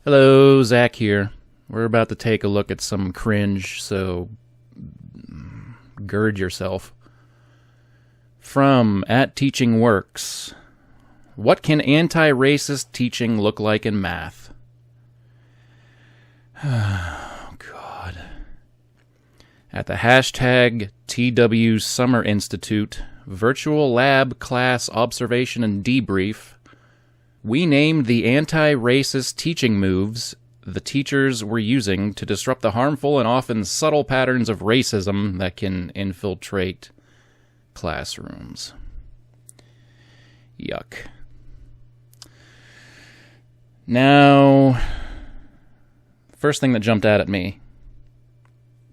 Hello, Zach here. We're about to take a look at some cringe, so gird yourself. From at Teaching Works. What can anti-racist teaching look like in math? Oh, God. At the hashtag TW Summer Institute Virtual Lab Class Observation and Debrief, we named the anti-racist teaching moves the teachers were using to disrupt the harmful and often subtle patterns of racism that can infiltrate classrooms. Yuck. Now, first thing that jumped out at me,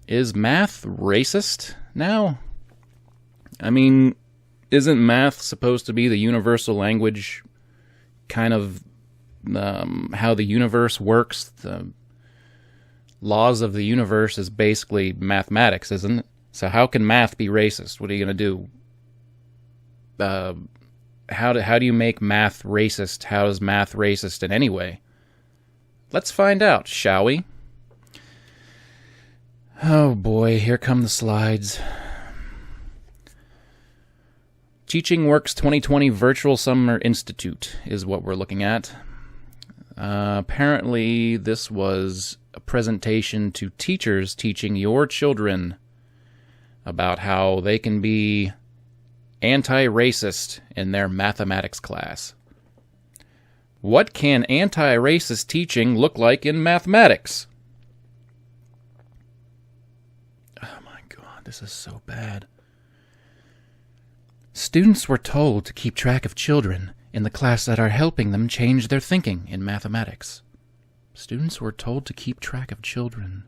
is math racist now? I mean, isn't math supposed to be the universal language, kind of how the universe works? The laws of the universe is basically mathematics, isn't it? So how can math be racist? What are you going to do? How do you make math racist? How is math racist in any way? Let's find out, shall we? Oh boy, here come the slides. Teaching Works 2020 Virtual Summer Institute is what we're looking at. Apparently, this was a presentation to teachers teaching your children about how they can be anti-racist in their mathematics class. What can anti-racist teaching look like in mathematics? Oh my God, this is so bad. Students were told to keep track of children in the class that are helping them change their thinking in mathematics. Students were told to keep track of children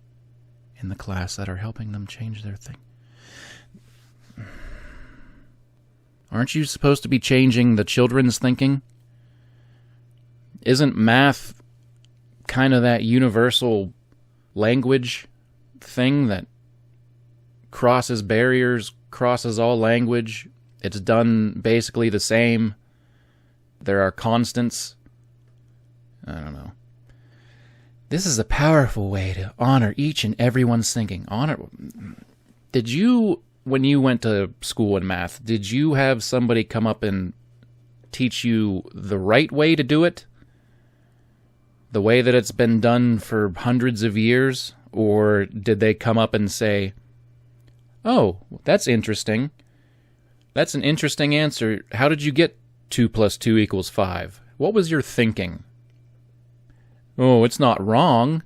in the class that are helping them change their thinking. Aren't you supposed to be changing the children's thinking? Isn't math kind of that universal language thing that crosses barriers, crosses all language? It's done basically the same. There are constants. I don't know. This is a powerful way to honor each and everyone's thinking. Did you, when you went to school in math, did you have somebody come up and teach you the right way to do it? The way that it's been done for hundreds of years? Or did they come up and say, "Oh, that's interesting. That's an interesting answer. How did you get 2 + 2 = 5? What was your thinking?" Oh, it's not wrong,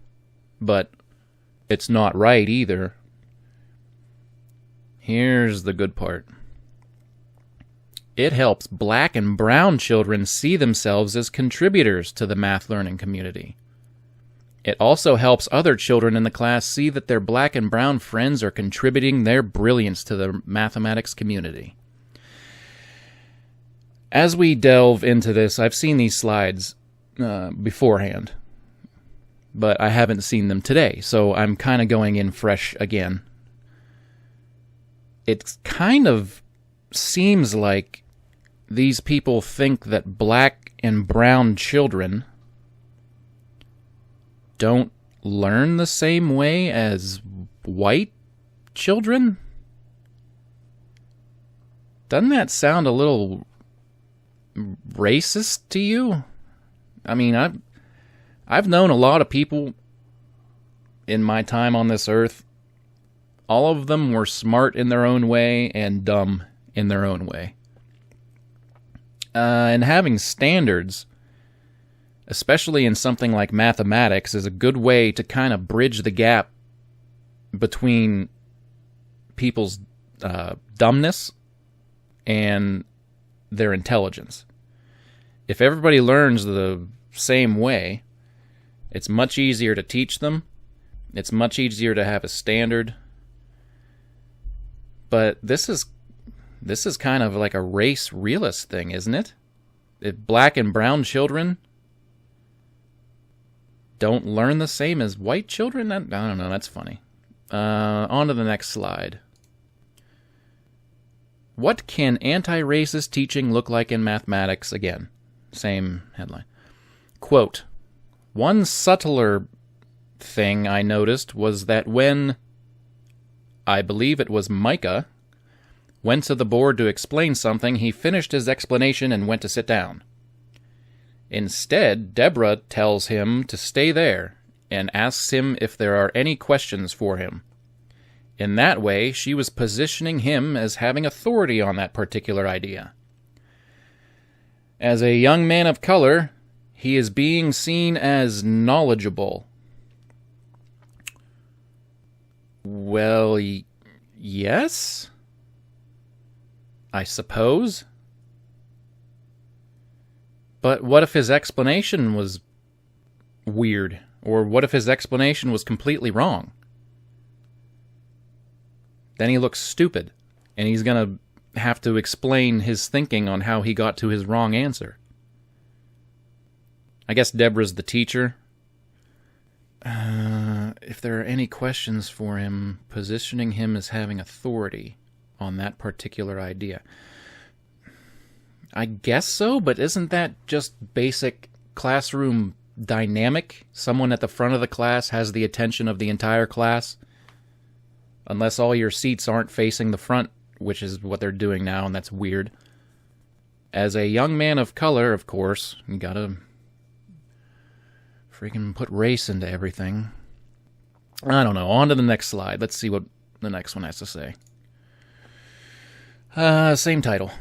but it's not right either. Here's the good part. It helps black and brown children see themselves as contributors to the math learning community. It also helps other children in the class see that their black and brown friends are contributing their brilliance to the mathematics community. As we delve into this, I've seen these slides beforehand, but I haven't seen them today, so I'm kind of going in fresh again. It kind of seems like these people think that black and brown children don't learn the same way as white children. Doesn't that sound a little racist to you? I mean, I've known a lot of people in my time on this earth. All of them were smart in their own way and dumb in their own way. And having standards, especially in something like mathematics, is a good way to kind of bridge the gap between people's dumbness and their intelligence. If everybody learns the same way, it's much easier to teach them. It's much easier to have a standard. But this is kind of like a race realist thing, isn't it? If black and brown children don't learn the same as white children, I don't know, that's funny. On to the next slide. What can anti-racist teaching look like in mathematics? Again, same headline. Quote, One subtler thing I noticed was that when, I believe it was Micah, went to the board to explain something, he finished his explanation and went to sit down. Instead, Deborah tells him to stay there and asks him if there are any questions for him. In that way, she was positioning him as having authority on that particular idea. As a young man of color, he is being seen as knowledgeable. Well, yes, I suppose. But what if his explanation was weird? Or what if his explanation was completely wrong? Then he looks stupid, and he's going to have to explain his thinking on how he got to his wrong answer. I guess Deborah's the teacher. If there are any questions for him, positioning him as having authority on that particular idea. I guess so, but isn't that just basic classroom dynamic? Someone at the front of the class has the attention of the entire class. Unless all your seats aren't facing the front, which is what they're doing now, and that's weird. As a young man of color, of course, you gotta freaking put race into everything. I don't know. On to the next slide. Let's see what the next one has to say. Same title.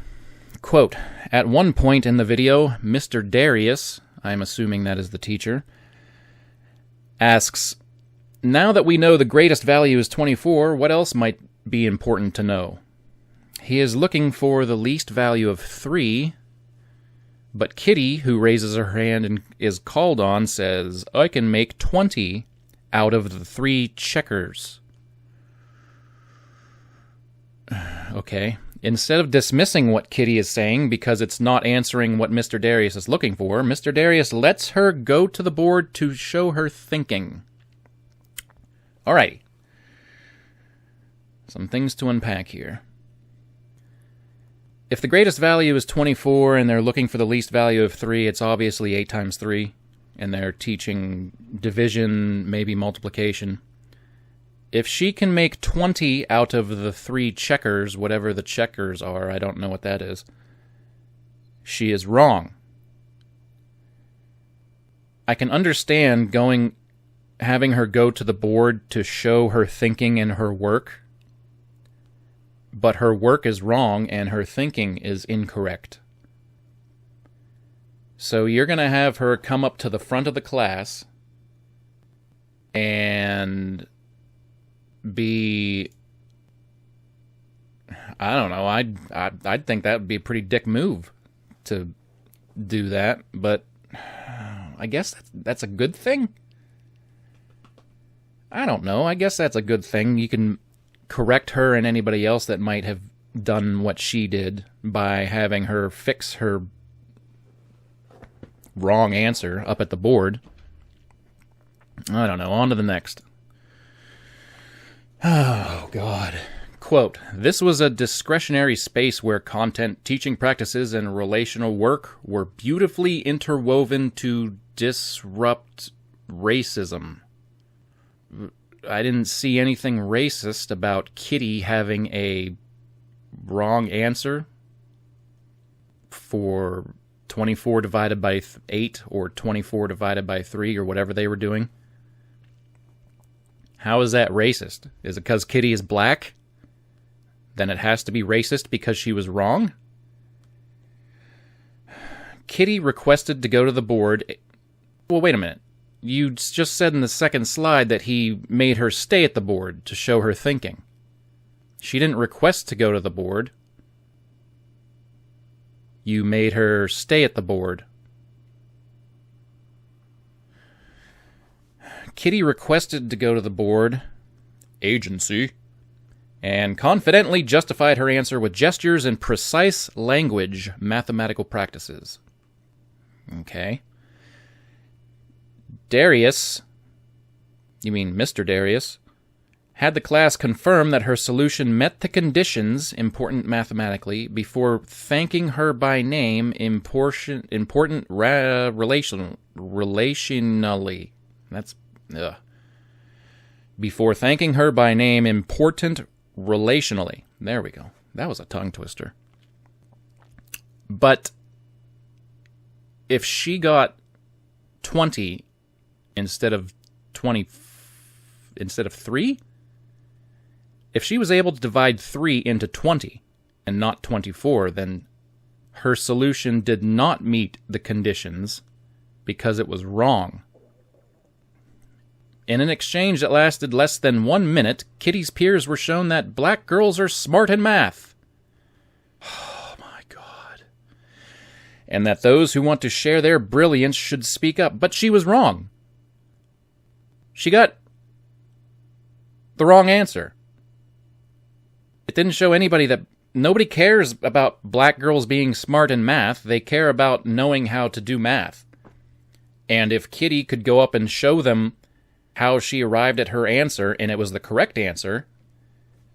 Quote, at one point in the video, Mr. Darius, I'm assuming that is the teacher, asks, now that we know the greatest value is 24, what else might be important to know? He is looking for the least value of 3, but Kitty, who raises her hand and is called on, says, I can make 20 out of the 3 checkers. Okay. Instead of dismissing what Kitty is saying because it's not answering what Mr. Darius is looking for, Mr. Darius lets her go to the board to show her thinking. Alrighty. Some things to unpack here. If the greatest value is 24 and they're looking for the least value of 3, it's obviously 8 times 3, and they're teaching division, maybe multiplication. If she can make 20 out of the 3 checkers, whatever the checkers are, I don't know what that is, she is wrong. I can understand having her go to the board to show her thinking and her work, but her work is wrong and her thinking is incorrect. So you're going to have her come up to the front of the class and be, I don't know, I'd think that would be a pretty dick move to do that, but I guess that's a good thing. I don't know, I guess that's a good thing. You can correct her and anybody else that might have done what she did by having her fix her wrong answer up at the board. I don't know, on to the next. Oh, God. Quote, this was a discretionary space where content, teaching practices, and relational work were beautifully interwoven to disrupt racism. I didn't see anything racist about Kitty having a wrong answer for 24 divided by 8 or 24 divided by 3 or whatever they were doing. How is that racist? Is it because Kitty is black? Then it has to be racist because she was wrong? Kitty requested to go to the board. Well, wait a minute. You just said in the second slide that he made her stay at the board to show her thinking. She didn't request to go to the board. You made her stay at the board. Kitty requested to go to the board, agency, and confidently justified her answer with gestures and precise language, mathematical practices. Okay. Darius, you mean Mr. Darius, had the class confirm that her solution met the conditions, important mathematically, before thanking her by name, relationally. That's, ugh. Before thanking her by name, important relationally. There we go. That was a tongue twister. But if she got 20 instead of 3, if she was able to divide 3 into 20 and not 24, then her solution did not meet the conditions because it was wrong. In an exchange that lasted less than 1 minute, Kitty's peers were shown that black girls are smart in math. Oh my God. And that those who want to share their brilliance should speak up. But she was wrong. She got the wrong answer. It didn't show anybody that nobody cares about black girls being smart in math. They care about knowing how to do math. And if Kitty could go up and show them how she arrived at her answer, and it was the correct answer,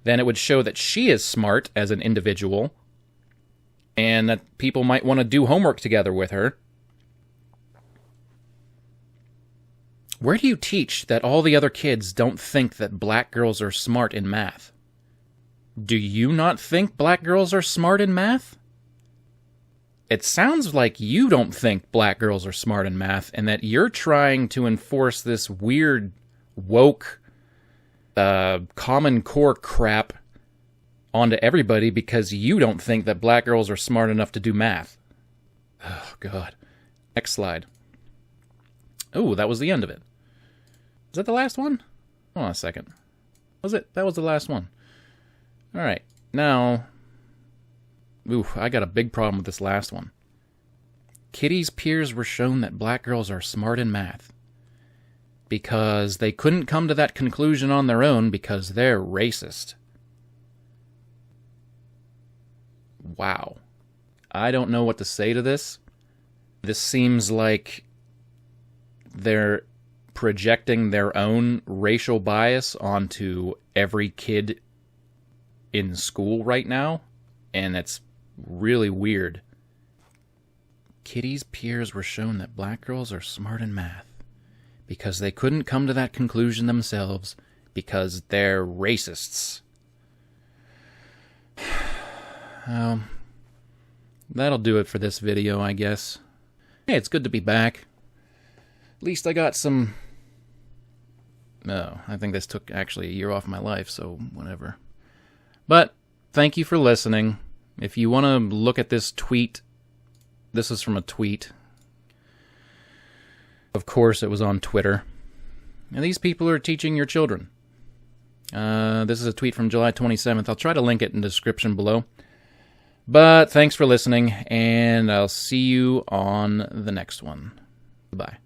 then it would show that she is smart as an individual, and that people might want to do homework together with her. Where do you teach that all the other kids don't think that black girls are smart in math? Do you not think black girls are smart in math? It sounds like you don't think black girls are smart in math, and that you're trying to enforce this weird, woke, Common Core crap onto everybody because you don't think that black girls are smart enough to do math. Oh, God. Next slide. Oh, that was the end of it. Is that the last one? Hold on a second. Was it? That was the last one. All right. Now... Ooh, I got a big problem with this last one. Kitty's peers were shown that black girls are smart in math because they couldn't come to that conclusion on their own because they're racist. Wow. I don't know what to say to this. This seems like they're projecting their own racial bias onto every kid in school right now, and it's really weird. Kitty's peers were shown that black girls are smart in math because they couldn't come to that conclusion themselves because they're racists. That'll do it for this video, I guess. Hey, it's good to be back. At least I got some... No, I think this took actually a year off my life, so whatever. But thank you for listening. If you want to look at this tweet, this is from a tweet. Of course, it was on Twitter. And these people are teaching your children. This is a tweet from July 27th. I'll try to link it in the description below. But thanks for listening, and I'll see you on the next one. Goodbye.